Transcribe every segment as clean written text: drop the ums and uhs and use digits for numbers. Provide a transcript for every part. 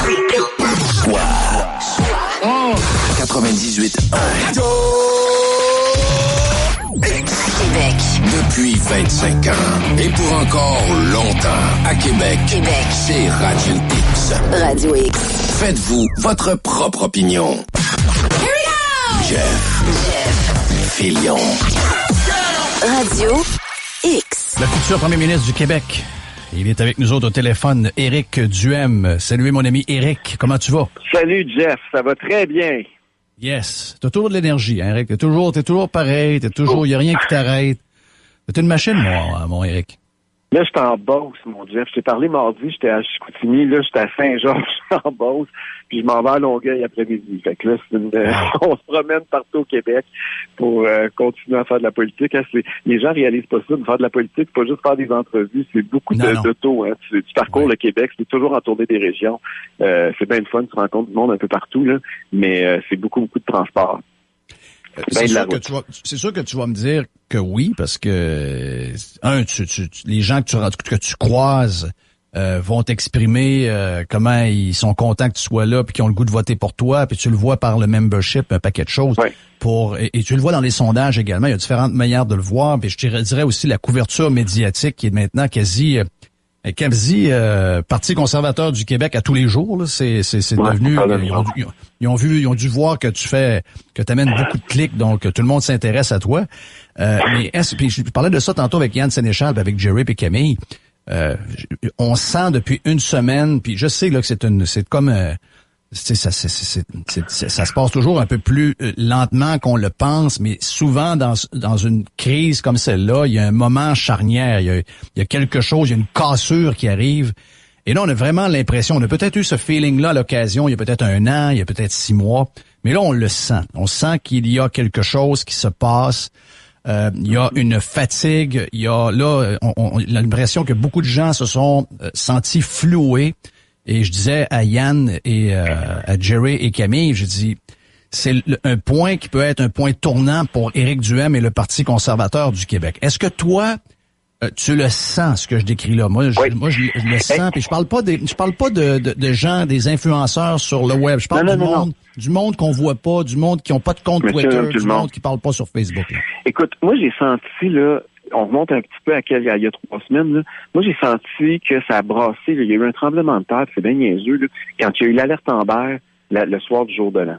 Quoi? 98.1. Québec. Depuis 25 ans. Et pour encore longtemps. À Québec. C'est Radio X. Radio X. Faites-vous votre propre opinion. Here we go! Jeff. Filion. Radio X. Le futur premier ministre du Québec. Il est avec nous autres au téléphone, Éric Duhem. Salut mon ami Éric, comment tu vas? Salut Jeff, ça va très bien. Yes. T'as toujours de l'énergie, hein, Éric? T'es toujours pareil, y a rien qui t'arrête. T'es une machine, mon Éric. Là, j'étais en Beauce, mon Jeff. Je t'ai parlé mardi, j'étais à Chicoutimi, là, j'étais à Saint-Georges, en Beauce, puis je m'en vais à Longueuil après-midi. Fait que là, on se promène partout au Québec pour continuer à faire de la politique. Hein. Les gens réalisent pas ça, de faire de la politique, pas juste faire des entrevues, c'est beaucoup d'auto. Hein. Tu parcours le Québec, c'est toujours en tournée des régions. C'est bien le fun, tu rencontres du monde un peu partout, là, mais c'est beaucoup de transport. C'est sûr que tu vas me dire que oui, parce que les gens que tu croises vont t'exprimer comment ils sont contents que tu sois là, puis qu'ils ont le goût de voter pour toi, puis tu le vois par le membership, un paquet de choses. Ouais. Et tu le vois dans les sondages également. Il y a différentes manières de le voir. Puis je dirais aussi la couverture médiatique qui est maintenant quasi Parti conservateur du Québec à tous les jours, là, c'est devenu. Ils ont dû voir que t'amènes beaucoup de clics, donc tout le monde s'intéresse à toi. Mais puis je parlais de ça tantôt avec Yann Sénéchal, puis avec Jerry et Camille. On sent depuis une semaine, puis je sais là que c'est comme ça se passe toujours un peu plus lentement qu'on le pense, mais souvent dans une crise comme celle-là, il y a un moment charnière, il y a quelque chose, il y a une cassure qui arrive. Et là, on a vraiment l'impression, on a peut-être eu ce feeling-là à l'occasion, il y a peut-être 1 an, il y a peut-être 6 mois, mais là, on le sent. On sent qu'il y a quelque chose qui se passe. Il y a une fatigue. Il y a là, on a l'impression que beaucoup de gens se sont sentis floués. Et je disais à Yann et à Jerry et Camille, je dis, c'est un point qui peut être un point tournant pour Éric Duhem et le Parti conservateur du Québec. Est-ce que toi, tu le sens, ce que je décris là? Moi, je le sens. Puis je parle pas de gens, des influenceurs sur le web. Je parle du monde qu'on voit pas, du monde qui ont pas de compte Twitter, du monde qui parle pas sur Facebook. Là. Écoute, moi j'ai senti là. On remonte un petit peu à il y a 3 semaines. Là. Moi, j'ai senti que ça a brassé. Là. Il y a eu un tremblement de terre, c'est bien niaiseux, là, quand il y a eu l'alerte Amber le soir du jour de l'an.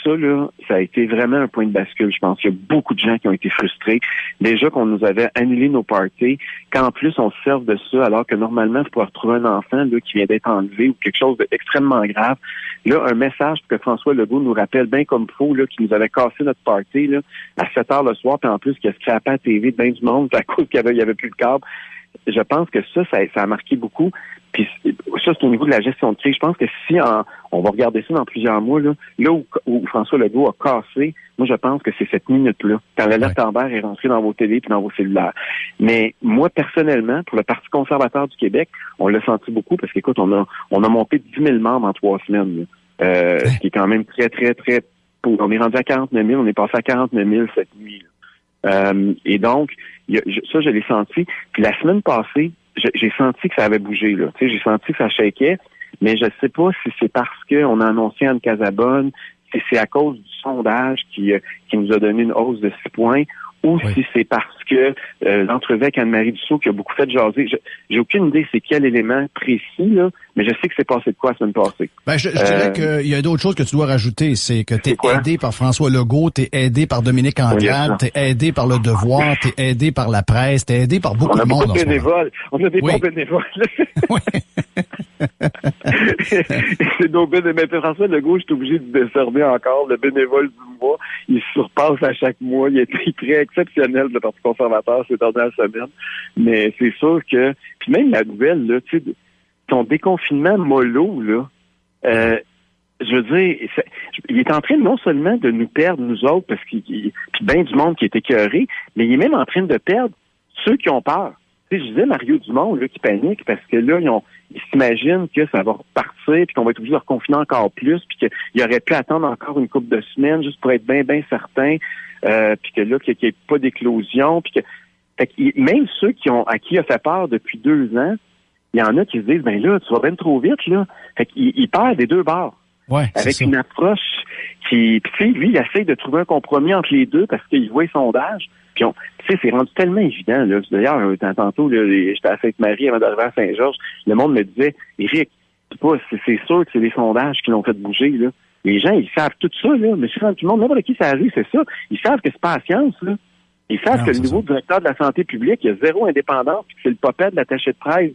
Ça, là, ça a été vraiment un point de bascule, je pense. Il y a beaucoup de gens qui ont été frustrés. Déjà qu'on nous avait annulé nos parties, qu'en plus, on se serve de ça, alors que normalement, pour retrouver un enfant là, qui vient d'être enlevé ou quelque chose d'extrêmement grave. Là, un message pour que François Legault nous rappelle bien comme il faut, là, qu'il nous avait cassé notre party là, à 7 heures le soir, puis en plus, qu'il a scrappé à la TV de bien du monde à cause qu'il y avait plus de câble. Je pense que ça a marqué beaucoup. Puis ça, c'est au niveau de la gestion de crise. Je pense que si on va regarder ça dans plusieurs mois, là où François Legault a cassé, moi je pense que c'est cette minute-là, quand l'alerte Amber est rentrée dans vos télés et dans vos cellulaires. Mais moi, personnellement, pour le Parti conservateur du Québec, on l'a senti beaucoup parce qu'écoute, on a monté 10 000 membres en 3 semaines. Ce qui est quand même très, très, très... On est rendu à 49 000, on est passé à 49 000 cette nuit. Et donc, ça, je l'ai senti. Puis la semaine passée, j'ai senti que ça avait bougé, là. Tu sais, j'ai senti que ça shakeait, mais je sais pas si c'est parce qu'on a annoncé Anne Casabonne, si c'est à cause du sondage qui nous a donné une hausse de 6 points, ou si c'est parce que l'entrevue avec Anne-Marie Dussault qui a beaucoup fait jaser. J'ai aucune idée c'est quel élément précis, là, mais je sais que c'est passé de quoi la semaine passée. Ben, je dirais qu'il y a d'autres choses que tu dois rajouter. C'est que t'es aidé par François Legault, t'es aidé par Dominique Anglade, t'es aidé par Le Devoir, t'es aidé par la presse, t'es aidé par beaucoup de monde. On a des bons bénévoles. C'est nos bénévoles. Mais François Legault, je suis obligé de décerner encore le bénévole du mois. Il se surpasse à chaque mois. Il est très exceptionnel, le Parti conservateur, ces dernières semaines. Mais c'est sûr que... Puis même la nouvelle, là, tu sais, ton déconfinement mollo, là, je veux dire, il est en train non seulement de nous perdre, nous autres, parce qu'il puis bien du monde qui est écœuré, mais il est même en train de perdre ceux qui ont peur. Tu sais, je disais Mario Dumont, là, qui panique, parce que là, ils s'imaginent que ça va repartir, puis qu'on va être obligé de reconfiner encore plus, puis qu'il aurait pu attendre encore une couple de semaines, juste pour être bien, bien certain, puis que là, qu'il n'y ait pas d'éclosion, puis que... Fait que même ceux à qui il a fait peur depuis 2 ans, il y en a qui se disent, ben là, tu vas bien trop vite, là. Fait qu'il perd des deux bords. Ouais, avec ça. Une approche qui, tu sais, lui, il essaie de trouver un compromis entre les deux parce qu'il voit les sondages. Puis, tu sais, c'est rendu tellement évident, là. D'ailleurs, tantôt, là, j'étais à Sainte-Marie avant d'arriver à Saint-Georges. Le monde me disait, Éric, c'est sûr que c'est les sondages qui l'ont fait bouger, là. Les gens, ils savent tout ça, là. Mais tout le monde, n'importe qui ça arrive, c'est ça. Ils savent que c'est pas la science, là. Ils savent que le nouveau directeur de la santé publique, il y a zéro indépendance, puis que c'est le popette de l'attaché de presse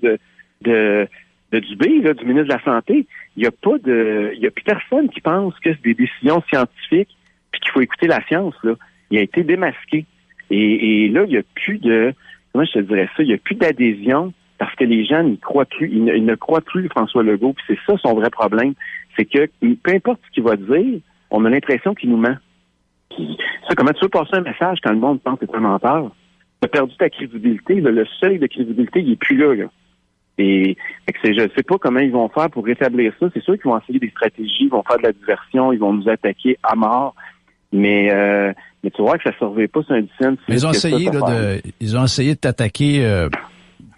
de Dubé, là, du ministre de la Santé. Il y a plus personne qui pense que c'est des décisions scientifiques puis qu'il faut écouter la science, là. Il a été démasqué. Et là, il n'y a plus comment je te dirais ça, il n'y a plus d'adhésion parce que les gens n'y croient plus, ils ne croient plus François Legault, puis c'est ça son vrai problème. C'est que peu importe ce qu'il va dire, on a l'impression qu'il nous ment. Comment tu veux passer un message quand le monde pense que c'est un menteur? Tu as perdu ta crédibilité, là, le seuil de crédibilité, il n'est plus là. Et je ne sais pas comment ils vont faire pour rétablir ça. C'est sûr qu'ils vont essayer des stratégies, ils vont faire de la diversion, ils vont nous attaquer à mort. Mais tu vois que ça ne servait pas sur un dixième. Ils ont essayé de t'attaquer.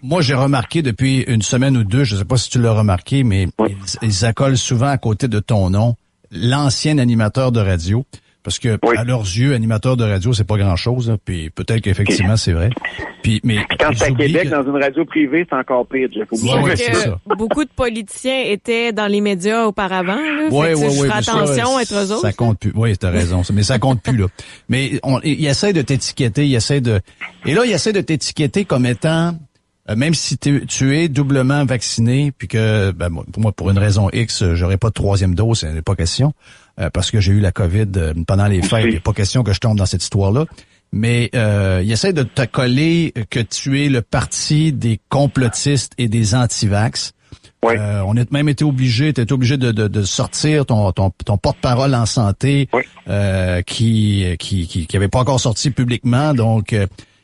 Moi, j'ai remarqué depuis une semaine ou deux, je ne sais pas si tu l'as remarqué, mais oui. ils accolent souvent à côté de ton nom l'ancien animateur de radio. Parce que, à leurs yeux, animateur de radio, c'est pas grand-chose. Hein, puis peut-être qu'effectivement, c'est vrai. Mais quand c'est à Québec, dans une radio privée, c'est encore pire. C'est ça. Beaucoup de politiciens étaient dans les médias auparavant. Oui. Attention à être eux autres. Ça compte plus. Oui, t'as raison. Mais ça compte plus, là. Mais il essaie de t'étiqueter, il essaie de t'étiqueter comme étant, même si tu es doublement vacciné, puis que, pour une raison X, j'aurais pas de troisième dose, c'est pas question. Parce que j'ai eu la COVID pendant les fêtes. Il n'est pas question que je tombe dans cette histoire-là. Mais il essaie de te coller que tu es le parti des complotistes et des anti-vax. Oui. On a même été obligé, t'es obligé de sortir ton porte-parole en santé qui avait pas encore sorti publiquement. Donc,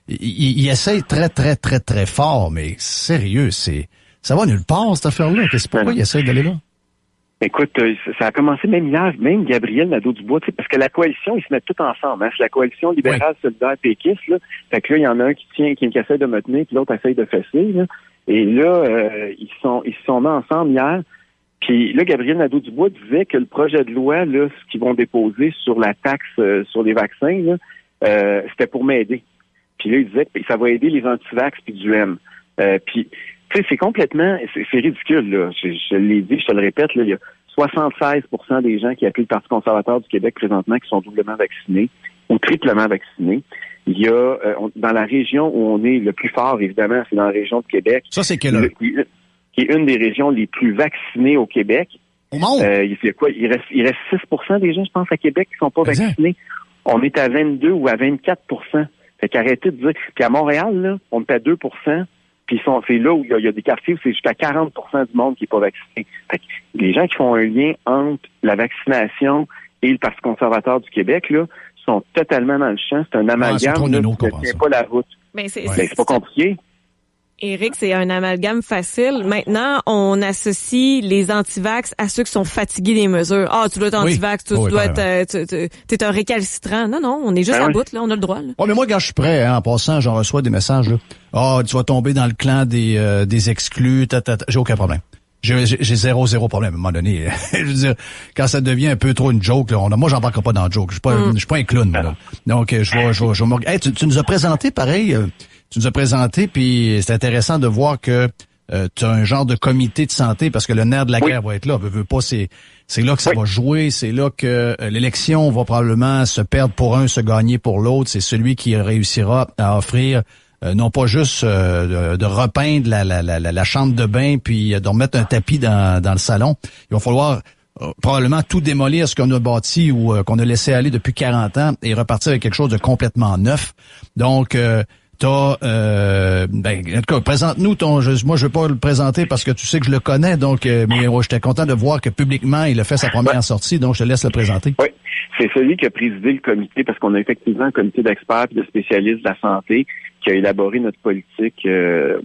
il essaie très, très, très, très fort. Mais sérieux, ça va nulle part, cette affaire-là. Pourquoi il essaie d'aller là? Écoute, ça a commencé même hier, même Gabriel Nadeau-Dubois, tu sais, parce que la coalition, ils se mettent tous ensemble. Hein? C'est la coalition libérale, solidaire, péquiste, là. Fait que là, il y en a un qui essaie de me tenir, puis l'autre essaie de fesser, là. Et là, ils se sont mis ensemble hier. Puis là, Gabriel Nadeau-Dubois disait que le projet de loi, là, ce qu'ils vont déposer sur la taxe sur les vaccins, là, c'était pour m'aider. Puis là, il disait que ça va aider les anti-vax puis du M. Puis tu sais, c'est complètement, c'est ridicule, là. Je l'ai dit, je te le répète, là, il y a 76% des gens qui appuient le Parti conservateur du Québec présentement qui sont doublement vaccinés ou triplement vaccinés. Il y a, dans la région où on est le plus fort, évidemment, c'est dans la région de Québec. Ça, c'est quelle heure? Qui est une des régions les plus vaccinées au Québec. Au monde? Il y a quoi? Il reste 6% des gens, je pense, à Québec qui sont pas vaccinés. On est à 22 ou à 24%. Fait qu'arrêtez de dire. Puis à Montréal, là, on est à 2%. Puis c'est là où il y a des quartiers où c'est jusqu'à 40% du monde qui n'est pas vacciné. Fait que les gens qui font un lien entre la vaccination et le Parti conservateur du Québec, là, sont totalement dans le champ. C'est un amalgame qui ne tient pas la route. Mais c'est pas compliqué. Éric, c'est un amalgame facile. Maintenant, on associe les antivax à ceux qui sont fatigués des mesures. Ah, tu dois être antivax, tu dois être, t'es un récalcitrant. Non, on est juste à bout, là, on a le droit, là. Ouais, mais moi, quand je suis prêt, hein, en passant, j'en reçois des messages, là. Ah, tu vas tomber dans le clan des exclus, j'ai aucun problème. J'ai zéro problème à un moment donné. Je veux dire, quand ça devient un peu trop une joke, là, moi, j'embarquerai pas dans le joke. Je suis pas un clown, là. Donc, je vais hey, tu nous as présenté, pareil, puis c'est intéressant de voir que tu as un genre de comité de santé, parce que le nerf de la guerre va être là. Veux pas, c'est là que ça va jouer, c'est là que l'élection va probablement se perdre pour un, se gagner pour l'autre. C'est celui qui réussira à offrir non pas juste de repeindre la chambre de bain puis de remettre un tapis dans le salon. Il va falloir probablement tout démolir ce qu'on a bâti ou qu'on a laissé aller depuis 40 ans et repartir avec quelque chose de complètement neuf. Donc, en tout cas, présente-nous moi, je vais pas le présenter parce que tu sais que je le connais, donc, mais j'étais content de voir que publiquement, il a fait sa première sortie, donc je te laisse le présenter. Oui. C'est celui qui a présidé le comité, parce qu'on a effectivement un comité d'experts et de spécialistes de la santé qui a élaboré notre politique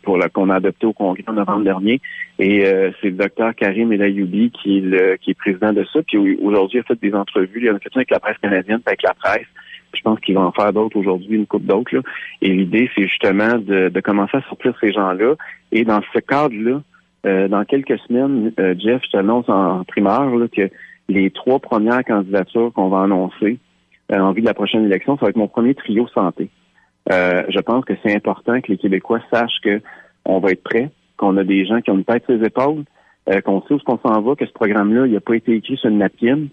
qu'on a adoptée au Congrès en novembre dernier. Et c'est le docteur Karim El Ayoubi qui est président de ça. Puis aujourd'hui, il a fait des entrevues. Il en a fait ça avec la presse canadienne, puis avec la presse. Je pense qu'il va en faire d'autres aujourd'hui, une couple d'autres, là. Et l'idée, c'est justement de commencer à sortir ces gens-là. Et dans ce cadre-là, dans quelques semaines, Jeff, je t'annonce en primeur là, que les 3 premières candidatures qu'on va annoncer en vue de la prochaine élection, ça va être mon premier trio santé. Je pense que c'est important que les Québécois sachent que on va être prêts, qu'on a des gens qui ont une tête sur les épaules, qu'on sait où on s'en va, que ce programme-là, il n'a pas été écrit sur une napkin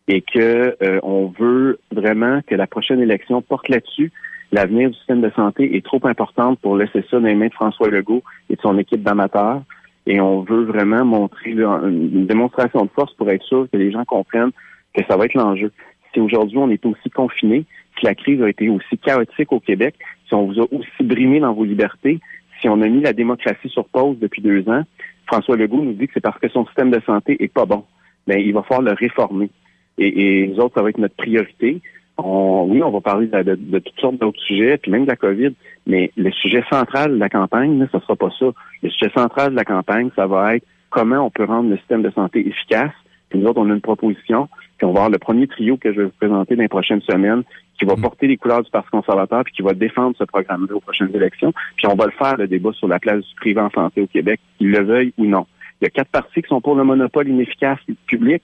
et que on veut vraiment que la prochaine élection porte là-dessus. L'avenir du système de santé est trop important pour laisser ça dans les mains de François Legault et de son équipe d'amateurs. Et on veut vraiment montrer là, une démonstration de force pour être sûr que les gens comprennent que ça va être l'enjeu. Si aujourd'hui on est aussi confinés, si la crise a été aussi chaotique au Québec, si on vous a aussi brimé dans vos libertés, si on a mis la démocratie sur pause depuis 2 ans, François Legault nous dit que c'est parce que son système de santé est pas bon. Ben, il va falloir le réformer. Et nous autres, ça va être notre priorité. On va parler de toutes sortes d'autres sujets, puis même de la COVID, mais le sujet central de la campagne, là, ça sera pas ça. Le sujet central de la campagne, ça va être comment on peut rendre le système de santé efficace. Puis nous autres, on a une proposition, puis on va avoir le premier trio que je vais vous présenter dans les prochaines semaines, qui va porter les couleurs du Parti conservateur, puis qui va défendre ce programme-là aux prochaines élections. Puis on va le faire, le débat sur la place du privé en santé au Québec, qu'ils le veuillent ou non. Il y a 4 partis qui sont pour le monopole inefficace public.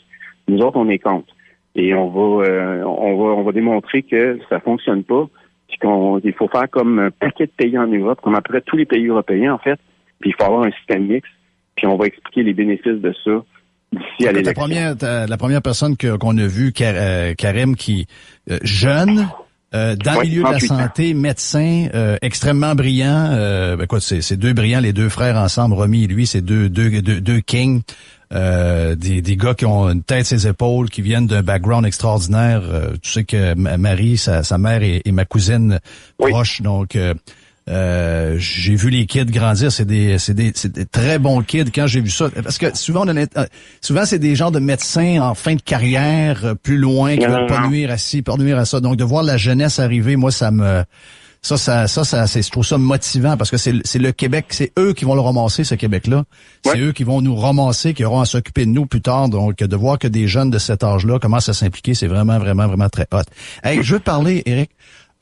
Nous autres, on est contre. Et on va démontrer que ça fonctionne pas, puis qu'il faut faire comme un paquet de pays en Europe, comme après tous les pays européens, en fait, puis il faut avoir un système mixte, puis on va expliquer les bénéfices de ça d'ici à l'élection. La première personne qu'on a vue, Karim, qui jeune, dans le milieu de la santé, médecin, extrêmement brillant. Écoute, c'est 2 brillants, les 2 frères ensemble, Romy et lui, c'est deux kings. Des gars qui ont une tête sur les épaules, qui viennent d'un background extraordinaire. Tu sais que Marie, sa mère est ma cousine proche, donc j'ai vu les kids grandir. C'est des très bons kids quand j'ai vu ça. Parce que souvent c'est des genres de médecins en fin de carrière, plus loin, qui veulent pas nuire à ci, pas nuire à ça. Donc de voir la jeunesse arriver, moi je trouve ça motivant parce que c'est le Québec, c'est eux qui vont le ramasser, ce Québec-là. C'est eux qui vont nous ramasser, qui auront à s'occuper de nous plus tard. Donc, de voir que des jeunes de cet âge-là commencent à s'impliquer, c'est vraiment, vraiment, vraiment très hot. Hey, je veux parler, Éric,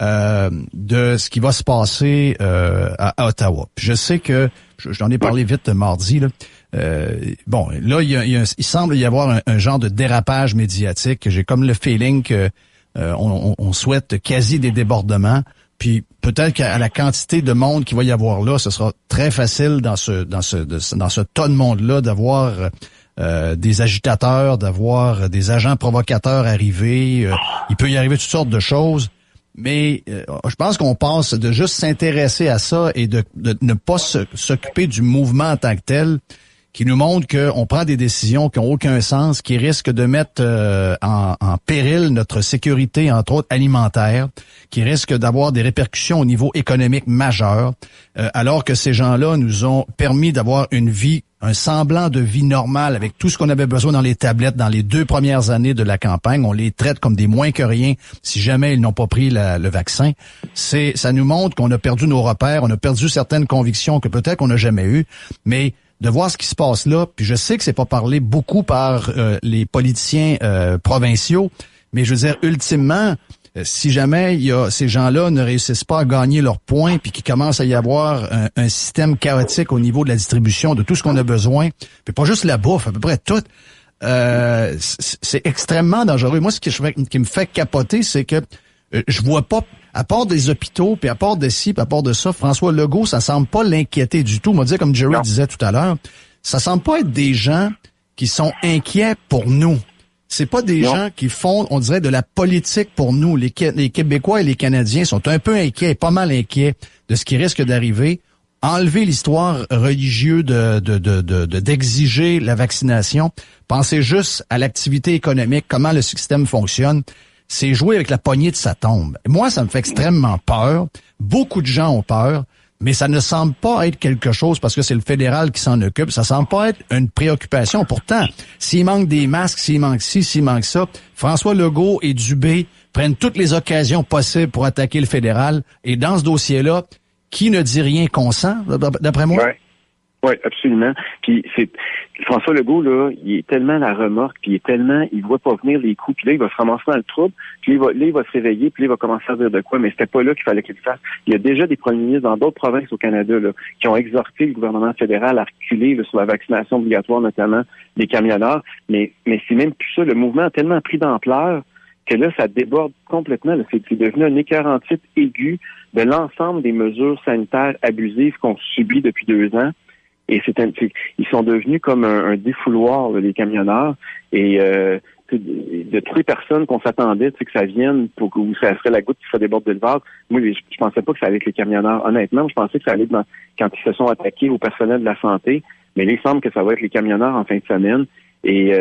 de ce qui va se passer à Ottawa. Puis je sais que, j'en ai parlé vite mardi, là. Il semble y avoir un genre de dérapage médiatique. J'ai comme le feeling que on souhaite quasi des débordements. Puis peut-être qu'à la quantité de monde qu'il va y avoir là, ce sera très facile dans ce tas de monde-là d'avoir des agitateurs, d'avoir des agents provocateurs arriver. Il peut y arriver toutes sortes de choses. Mais je pense qu'on passe de juste s'intéresser à ça et de ne pas s'occuper du mouvement en tant que tel, qui nous montre qu'on prend des décisions qui n'ont aucun sens, qui risquent de mettre en péril notre sécurité, entre autres alimentaire, qui risquent d'avoir des répercussions au niveau économique majeur, alors que ces gens-là nous ont permis d'avoir une vie, un semblant de vie normale avec tout ce qu'on avait besoin dans les tablettes dans les 2 premières années de la campagne. On les traite comme des moins que rien si jamais ils n'ont pas pris le vaccin. Ça nous montre qu'on a perdu nos repères, on a perdu certaines convictions que peut-être qu'on n'a jamais eues, mais de voir ce qui se passe là, puis je sais que c'est pas parlé beaucoup par les politiciens provinciaux, mais je veux dire, ultimement, si jamais ces gens-là ne réussissent pas à gagner leurs points, puis qu'il commence à y avoir un système chaotique au niveau de la distribution de tout ce qu'on a besoin, puis pas juste la bouffe, à peu près tout, c'est extrêmement dangereux. Moi, ce qui me fait capoter, c'est que je vois pas, à part des hôpitaux, puis à part de ci, puis à part de ça, François Legault, ça semble pas l'inquiéter du tout. On va dire, comme Jerry disait tout à l'heure, ça semble pas être des gens qui sont inquiets pour nous. C'est pas des gens qui font, on dirait, de la politique pour nous. Les Québécois et les Canadiens sont un peu inquiets, pas mal inquiets de ce qui risque d'arriver. Enlever l'histoire religieuse d'exiger la vaccination. Pensez juste à l'activité économique, comment le système fonctionne. C'est jouer avec la poignée de sa tombe. Moi, ça me fait extrêmement peur. Beaucoup de gens ont peur, mais ça ne semble pas être quelque chose parce que c'est le fédéral qui s'en occupe. Ça semble pas être une préoccupation. Pourtant, s'il manque des masques, s'il manque ci, s'il manque ça, François Legault et Dubé prennent toutes les occasions possibles pour attaquer le fédéral. Et dans ce dossier-là, qui ne dit rien consent, d'après moi? Ouais. Oui, absolument. Puis François Legault, là, il est tellement à la remorque, puis il voit pas venir les coups, puis là, il va se ramasser dans le trouble, puis il va se réveiller, puis là, il va commencer à dire de quoi, mais c'était pas là qu'il fallait qu'il le fasse. Il y a déjà des premiers ministres dans d'autres provinces au Canada, là, qui ont exhorté le gouvernement fédéral à reculer là, sur la vaccination obligatoire, notamment des camionneurs, mais c'est même plus ça. Le mouvement a tellement pris d'ampleur que là, ça déborde complètement. Là. C'est devenu un écœurantite aigu de l'ensemble des mesures sanitaires abusives qu'on subit depuis 2 ans. Et ils sont devenus comme un défouloir, là, les camionneurs. Et de toutes les personnes qu'on s'attendait que ça vienne pour que ça serait la goutte qui ferait déborder le vase, moi, je pensais pas que ça allait être les camionneurs. Honnêtement, je pensais que ça allait être quand ils se sont attaqués au personnel de la santé. Mais là, il semble que ça va être les camionneurs en fin de semaine. Et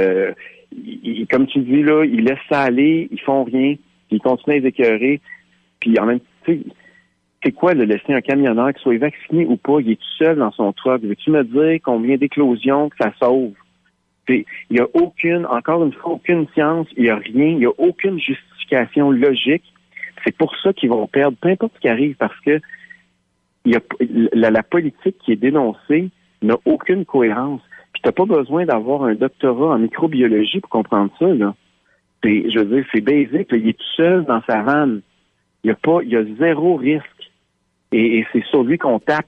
comme tu dis, là, ils laissent ça aller, ils font rien, puis ils continuent à les écœurer. Puis en même temps, c'est quoi de laisser un camionneur, qu'il soit vacciné ou pas, il est tout seul dans son truck. Veux-tu me dire combien d'éclosions que ça sauve? Il n'y a encore une fois, aucune science, il n'y a rien, il n'y a aucune justification logique. C'est pour ça qu'ils vont perdre, peu importe ce qui arrive, parce que la politique qui est dénoncée n'a aucune cohérence. Puis t'as pas besoin d'avoir un doctorat en microbiologie pour comprendre ça, là. Je veux dire, c'est basique, là. Il est tout seul dans sa vanne. Il y a zéro risque. Et c'est sur lui qu'on tape.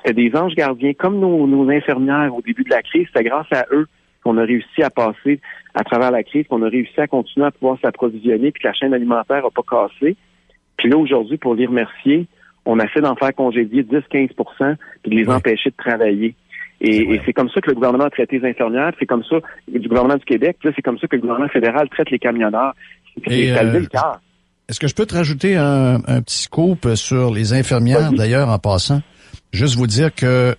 C'est des anges gardiens, comme nos infirmières au début de la crise. C'est grâce à eux qu'on a réussi à passer à travers la crise, qu'on a réussi à continuer à pouvoir s'approvisionner, puis que la chaîne alimentaire n'a pas cassé. Puis là, aujourd'hui, pour les remercier, on essaie d'en faire congédier 10-15 % puis de les empêcher de travailler. Et c'est comme ça que le gouvernement a traité les infirmières, c'est comme ça, du gouvernement du Québec, là, c'est comme ça que le gouvernement fédéral traite les camionneurs. C'est ça le cœur. Est-ce que je peux te rajouter un petit scoop sur les infirmières, d'ailleurs, en passant? Juste vous dire que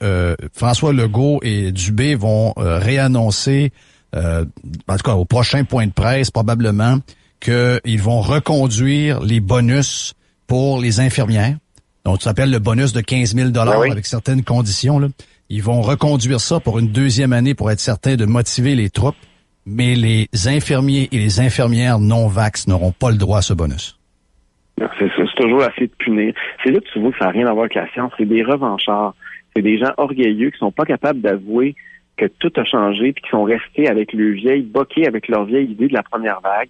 François Legault et Dubé vont réannoncer, en tout cas au prochain point de presse, probablement, qu'ils vont reconduire les bonus pour les infirmières. Donc, ça s'appelle le bonus de 15 000 $ avec certaines conditions, là. Ils vont reconduire ça pour une 2e année pour être certains de motiver les troupes, mais les infirmiers et les infirmières non-vax n'auront pas le droit à ce bonus. C'est ça, c'est toujours assez de punir. C'est là que tu vois que ça n'a rien à voir avec la science. C'est des revanchards. C'est des gens orgueilleux qui sont pas capables d'avouer que tout a changé puis qui sont restés avec boqués avec leur vieille idée de la première vague.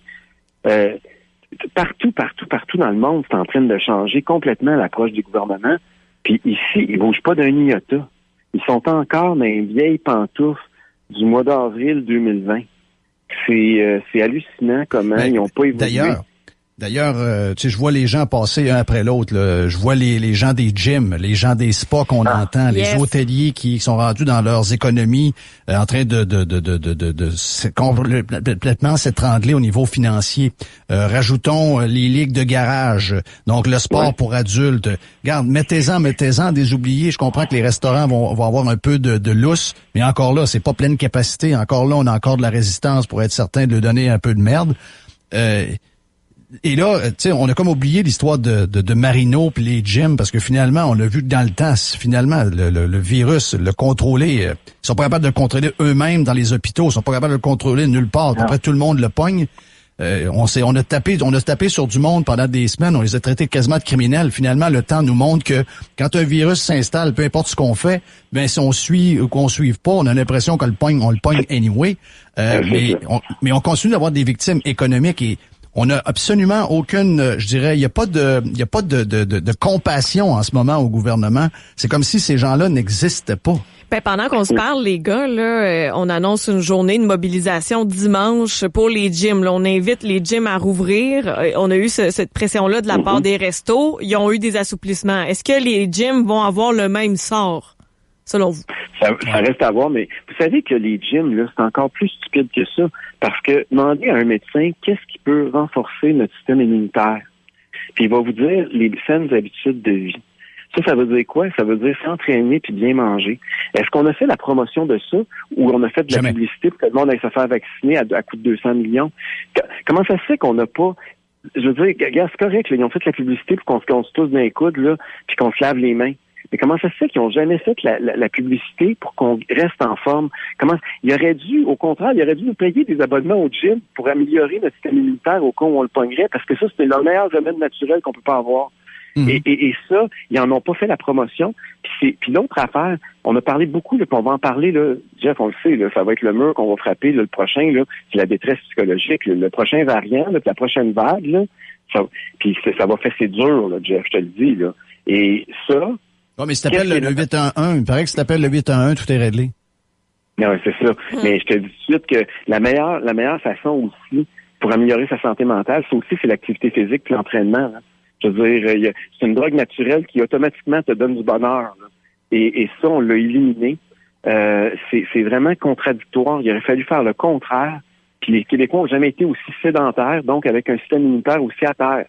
Partout dans le monde, c'est en train de changer complètement l'approche du gouvernement. Puis ici, ils bougent pas d'un iota. Ils sont encore dans les vieilles pantoufles du mois d'avril 2020. C'est hallucinant comment ils n'ont pas évolué. D'ailleurs, tu sais, je vois les gens passer un après l'autre, là. Je vois les gens des gyms, les gens des spas qu'on entend, les hôteliers qui sont rendus dans leurs économies, en train de complètement s'étrangler au niveau financier. Rajoutons les ligues de garage, donc le sport pour adultes. Regarde, mettez-en des oubliés. Je comprends que les restaurants vont avoir un peu de lousse, mais encore là, c'est pas pleine capacité. Encore là, on a encore de la résistance pour être certain de lui donner un peu de merde. Et là, tu sais, on a comme oublié l'histoire de Marino puis les gyms, parce que finalement, on l'a vu dans le temps, finalement, le virus, le contrôler, ils sont pas capables de le contrôler eux-mêmes dans les hôpitaux, ils sont pas capables de le contrôler nulle part. Après, tout le monde le pogne. On a tapé sur du monde pendant des semaines, on les a traités quasiment de criminels. Finalement, le temps nous montre que quand un virus s'installe, peu importe ce qu'on fait, ben si on suit ou qu'on suive pas, on a l'impression qu'on le pogne anyway. Mais on continue d'avoir des victimes économiques et on n'a absolument aucune, je dirais, il n'y a pas de compassion en ce moment au gouvernement. C'est comme si ces gens-là n'existaient pas. Ben, pendant qu'on se parle, les gars, là, on annonce une journée de mobilisation dimanche pour les gyms. Là, on invite les gyms à rouvrir. On a eu cette pression-là de la part des restos. Ils ont eu des assouplissements. Est-ce que les gyms vont avoir le même sort, selon vous? Ça reste à voir, mais vous savez que les gyms, là, c'est encore plus stupide que ça. Parce que demandez à un médecin qu'est-ce qui peut renforcer notre système immunitaire. Puis il va vous dire les saines habitudes de vie. Ça veut dire quoi? Ça veut dire s'entraîner puis bien manger. Est-ce qu'on a fait la promotion de ça ou on a fait de la publicité pour que le monde aille se faire vacciner à coût de 200 millions? Comment ça se fait qu'on n'a pas... Je veux dire, gars, c'est correct, là, ils ont fait la publicité pour qu'on se tousse dans les coudes, là, puis qu'on se lave les mains. Mais comment ça se fait qu'ils n'ont jamais fait la publicité pour qu'on reste en forme? Il aurait dû nous payer des abonnements au gym pour améliorer notre système immunitaire au cas où on le pognerait, parce que ça, c'était le meilleur remède naturel qu'on peut pas avoir. Et ça, ils en ont pas fait la promotion. Puis l'autre affaire, on a parlé beaucoup, là, puis on va en parler, là, Jeff, on le sait, là, ça va être le mur qu'on va frapper, là, le prochain, là, c'est la détresse psychologique, là, le prochain variant, là, puis la prochaine vague, là, ça va fesser dur, là, Jeff, je te le dis, là. Et ça... Oui, mais si t'appelles le 811, il paraît que si t'appelles le 811, tout est réglé. Non, c'est ça. Mais je te dis tout de suite que la meilleure façon aussi pour améliorer sa santé mentale, c'est l'activité physique puis l'entraînement. Hein. Je veux dire, c'est une drogue naturelle qui automatiquement te donne du bonheur. Là. Et ça, on l'a éliminé. C'est vraiment contradictoire. Il aurait fallu faire le contraire. Puis les Québécois n'ont jamais été aussi sédentaires, donc avec un système immunitaire aussi à terre.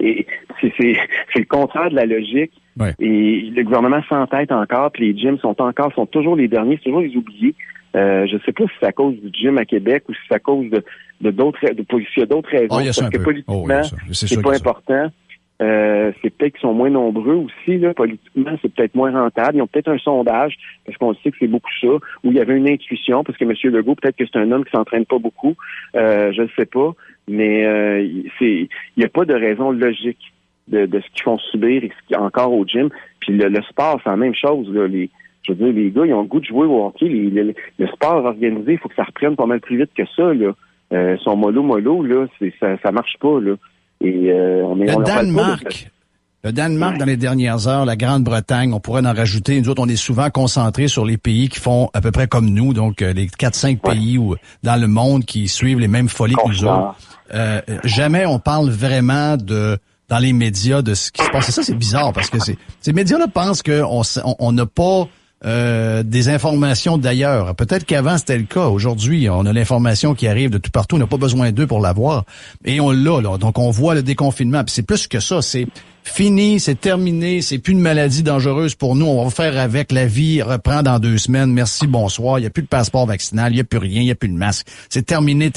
Et c'est le contraire de la logique. Ouais. Et le gouvernement s'entête encore, puis les gyms sont toujours les derniers, c'est toujours les oubliés. Je sais pas si c'est à cause du gym à Québec ou si c'est à cause de d'autres raisons. Parce que politiquement, c'est pas important. C'est peut-être qu'ils sont moins nombreux aussi, là. Politiquement, c'est peut-être moins rentable. Ils ont peut-être un sondage, parce qu'on sait que c'est beaucoup ça, où il y avait une intuition, parce que M. Legault, peut-être que c'est un homme qui s'entraîne pas beaucoup. Je ne sais pas. Mais il n'y a pas de raison logique de ce qu'ils font subir encore au gym. Puis le sport, c'est la même chose. Là. Je veux dire, les gars, ils ont le goût de jouer au hockey. Le sport organisé, il faut que ça reprenne pas mal plus vite que ça. Là. Son mollo, là, ça marche pas. Là. Et Le Danemark, dans les dernières heures, la Grande-Bretagne, on pourrait en rajouter. Nous autres, on est souvent concentrés sur les pays qui font à peu près comme nous, donc les 4-5 pays dans le monde qui suivent les mêmes folies que nous autres. Jamais on parle vraiment dans les médias de ce qui se passe. Et ça, c'est bizarre parce que ces médias-là pensent qu'on n'a pas des informations d'ailleurs. Peut-être qu'avant, c'était le cas. Aujourd'hui, on a l'information qui arrive de tout partout. On n'a pas besoin d'eux pour l'avoir. Et on l'a, là. Donc, on voit le déconfinement. Puis c'est plus que ça. C'est fini, c'est terminé. C'est plus une maladie dangereuse pour nous. On va faire avec. La vie reprend dans 2 semaines. Merci, bonsoir. Il n'y a plus de passeport vaccinal. Il n'y a plus rien. Il n'y a plus de masque. C'est terminé.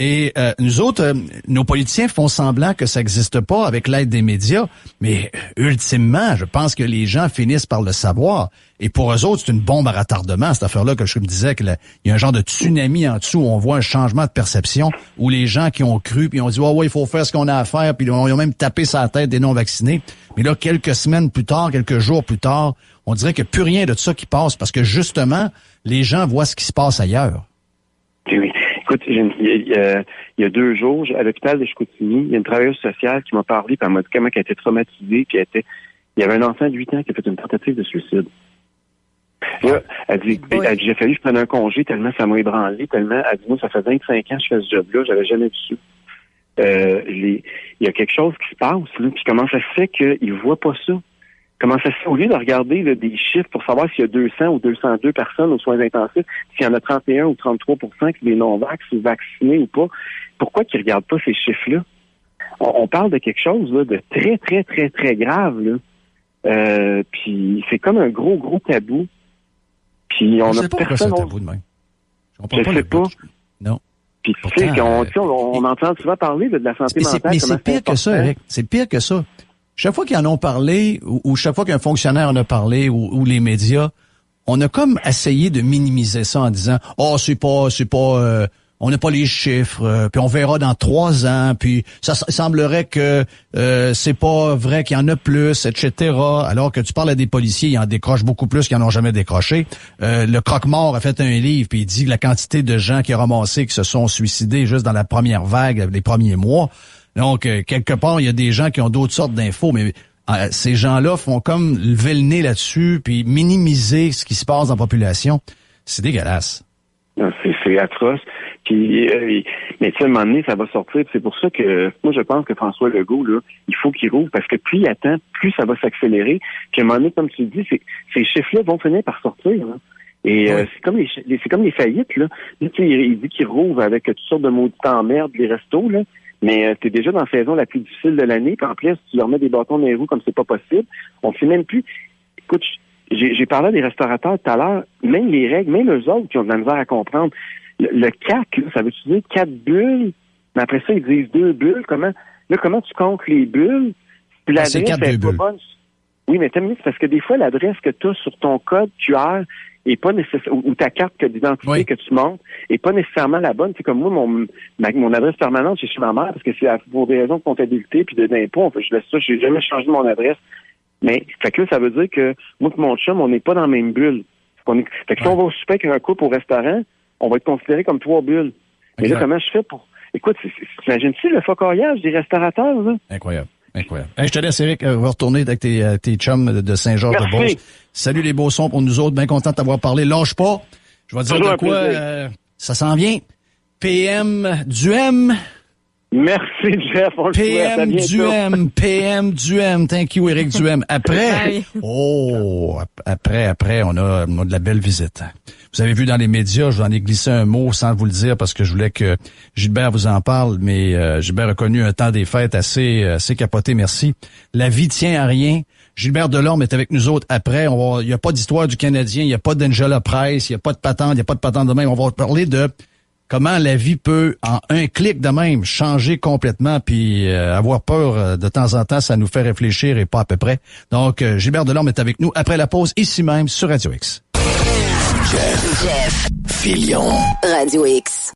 Et nous autres, nos politiciens font semblant que ça n'existe pas avec l'aide des médias, mais ultimement, je pense que les gens finissent par le savoir. Et pour eux autres, c'est une bombe à retardement, cette affaire-là, que je me disais qu'il y a un genre de tsunami en dessous où on voit un changement de perception, où les gens qui ont cru, puis ont dit « ouais, il faut faire ce qu'on a à faire », puis ils ont même tapé sa tête des non-vaccinés. Mais là, quelques semaines plus tard, quelques jours plus tard, on dirait qu'il n'y a plus rien de ça qui passe, parce que justement, les gens voient ce qui se passe ailleurs. Oui. Écoute, il y a 2 jours, à l'hôpital de Chicoutimi, il y a une travailleuse sociale qui m'a parlé, puis elle m'a dit comment elle était traumatisée, puis il y avait un enfant de 8 ans qui a fait une tentative de suicide. Là, elle dit, j'ai fallu que je prenne un congé tellement ça m'a ébranlé, tellement, elle dit, moi, ça fait 25 ans que je fais ce job-là, j'avais jamais vu ça. Il y a quelque chose qui se passe, là, puis comment ça se fait qu'ils voient pas ça? Comment ça se fait, au lieu de regarder là, des chiffres pour savoir s'il y a 200 ou 202 personnes aux soins intensifs, s'il y en a 31 ou 33% qui sont des non-vax ou vaccinés ou pas, pourquoi qu'ils ne regardent pas ces chiffres-là? On parle de quelque chose là, de très, très, très, très grave. Là. Puis c'est comme un gros tabou. Puis on a personne... Tabou de même. Je sais pas. Non. Puis tu sais, on entend souvent parler de la santé mentale. Mais c'est pire que ça, Eric. C'est pire que ça. Chaque fois qu'ils en ont parlé, ou chaque fois qu'un fonctionnaire en a parlé, ou les médias, on a comme essayé de minimiser ça en disant « oh, c'est pas, on n'a pas les chiffres, puis on verra dans 3 ans, puis ça semblerait que c'est pas vrai qu'il y en a plus, etc. » Alors que tu parles à des policiers, ils en décrochent beaucoup plus qu'ils n'en ont jamais décroché. Le Croque-Mort a fait un livre, puis il dit que la quantité de gens qui a ramassé qui se sont suicidés juste dans la première vague, les premiers mois. Donc, quelque part, il y a des gens qui ont d'autres sortes d'infos, mais ces gens-là font comme lever le nez là-dessus, puis minimiser ce qui se passe dans la population. C'est dégueulasse. Non, c'est atroce. Puis, mais tu sais, à un moment donné, ça va sortir. C'est pour ça que moi, je pense que François Legault, là, il faut qu'il rouvre, parce que plus il attend, plus ça va s'accélérer. Puis à un moment donné, comme tu le dis, ces chiffres-là vont finir par sortir. Là. Et c'est comme les faillites. Là, tu sais, il dit qu'il rouvre avec toutes sortes de maudites emmerdes, les restos, là. Mais t'es déjà dans la saison la plus difficile de l'année, puis en plus, tu leur mets des bâtons dans les roues comme c'est pas possible. On sait même plus. Écoute, j'ai parlé des restaurateurs tout à l'heure, même les règles, même eux autres qui ont de la misère à comprendre. Le 4, là, ça veut-tu dire 4 bulles? Mais après ça, ils disent 2 bulles. Comment tu comptes les bulles? Puis l'adresse est pas bonne. Oui, mais t'as mis, parce que des fois, l'adresse que tu as sur ton code QR, est pas nécessairement, ou ta carte d'identité que tu montres est pas nécessairement la bonne. C'est comme moi, mon adresse permanente, c'est chez ma mère, parce que c'est pour des raisons de comptabilité puis d'impôt. Je laisse ça, j'ai jamais changé mon adresse. Mais, fait que là, ça veut dire que moi et mon chum, on n'est pas dans la même bulle. Fait que si on va au souper avec un couple au restaurant, on va être considéré comme 3 bulles. Mais là, comment je fais pour... Écoute, t'imagines-tu le focoyage des restaurateurs, là? Incroyable. Hey, je te laisse, Éric, on va retourner avec tes chums de Saint-Georges-de-Beauce. Salut les Beaussons pour nous autres, bien content de t'avoir parlé. Lâche pas. Je vais te dire de quoi ça s'en vient. PM du M. Merci, Jeff. On PM du M. Thank you, Éric Duhem. Après, après, on a de la belle visite. Vous avez vu dans les médias, je vous en ai glissé un mot sans vous le dire parce que je voulais que Gilbert vous en parle, mais Gilbert a connu un temps des fêtes assez capoté, merci. La vie tient à rien. Gilbert Delorme est avec nous autres après. Il n'y a pas d'histoire du Canadien, il n'y a pas d'Angela Price, il n'y a pas de patente, de même. On va parler de comment la vie peut, en un clic de même, changer complètement, puis avoir peur de temps en temps, ça nous fait réfléchir et pas à peu près. Donc, Gilbert Delorme est avec nous après la pause, ici même, sur Radio X. Jeff Fillion, Radio X.